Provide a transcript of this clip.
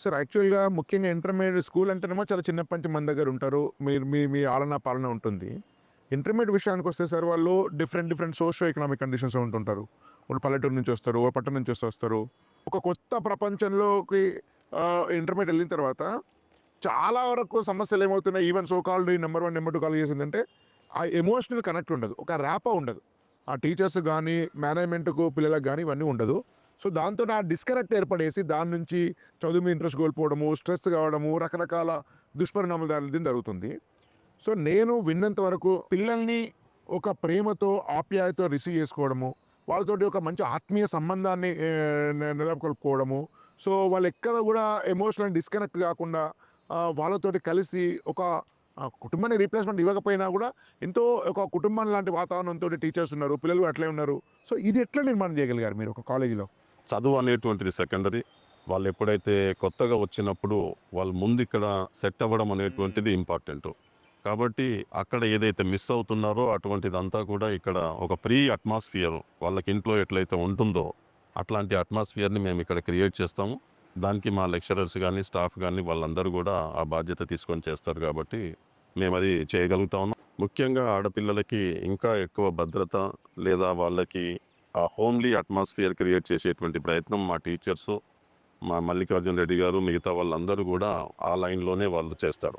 Sir యాక్చువల్‌గా ముఖ్యంగా intermediate school అంటేనేమో చాలా చిన్నప్పటి నుంచి మన దగ్గర ఉంటారు. మీరు మీ మీ ఆలనా పాలన ఉంటుంది. ఇంటర్మీడియేట్ విషయానికొస్తే సార్ వాళ్ళు డిఫరెంట్ సోషియో ఎకనామిక్ కండిషన్స్‌లో ఉంటుంటారు. వాళ్ళు పల్లెటూరు నుంచి వస్తారు, ఓ పట్టణం నుంచి వస్తారు. ఒక కొత్త ప్రపంచంలోకి ఇంటర్మీడియేట్ ఎళ్ళిన తర్వాత చాలా వరకు సమస్యలు ఏమవుతున్నాయి ఈవెన్ సో కాల్డ్ ఈ నంబర్ 1, నంబర్ 2 కాల్ చేసిందంటే ఆ ఎమోషనల్ కనెక్ట్ ఉండదు. ఒక ర్యాపో ఉండదు. ఆ టీచర్స్ గానీ, మేనేజ్‌మెంట్‌కు పిల్లలకు గానీ ఇవన్నీ ఉండదు. సో, దాంతోని ఆ డిస్కనెక్ట్ ఏర్పడేసి దాని నుంచి చదువు మీద ఇంట్రెస్ట్ కోల్పోవడము, స్ట్రెస్ కావడము, రకరకాల దుష్పరిణామాలు దాని జరుగుతుంది. సో, నేను విన్నంత వరకు పిల్లల్ని ఒక ప్రేమతో, ఆప్యాయతతో రిసీవ్ చేసుకోవడము, వాళ్ళతోటి ఒక మంచి ఆత్మీయ సంబంధాన్ని నెలకొల్పుకోవడము. సో, వాళ్ళెక్కడ గూడా ఎమోషనల్ డిస్కనెక్ట్ గాకుండా వాళ్ళతోటి కలిసి ఒక కుటుంబాన్ని రీప్లేస్‌మెంట్ ఇవ్వకపోయినా గూడా ఎంతో ఒక కుటుంబం లాంటి వాతావరణంతోటి టీచర్స్ ఉన్నారు. పిల్లలు అట్లే ఉన్నారు. సో, ఇది ఎట్లా నిర్మాణం చేయగలిగారు మీరు ఒక కాలేజీలో? చదువు అనేటువంటిది సెకండరీ. వాళ్ళెప్పుడైతే కొత్తగా వచ్చినప్పుడు వాళ్ళు ముందిక్కడ సెట్ అవ్వడం అనేటువంటిది ఇంపార్టెంటు. కాబట్టి అక్కడ ఏదైతే మిస్ అవుతున్నారో అటువంటిదంతా కూడా ఇక్కడ ఒక ఫ్రీ అట్మాస్ఫియర్ వాళ్ళకి ఇంట్లో ఎట్లయితే ఉంటుందో అట్లాంటి అట్మాస్ఫియర్‌ని మేమిక్కడ క్రియేట్ చేస్తాము. దానికి మా లెక్చరర్స్ గానీ, స్టాఫ్ గానీ వాళ్ళందరూ గూడా ఆ బాధ్యత తీసుకొని చేస్తారు గాబట్టి మేమది చేయగలుగుతా ఉన్నాం. ముఖ్యంగా ఆడపిల్లలకి ఇంకా ఎక్కువ భద్రత లేదా వాళ్ళకి ఆ హోమ్లీ అట్మాస్ఫియర్ క్రియేట్ చేసేటువంటి ప్రయత్నం మా టీచర్సు, మా మల్లికార్జున రెడ్డి గారు, మిగతా వాళ్ళందరూ గూడా ఆ లైన్‌లోనే వాళ్ళు చేస్తారు.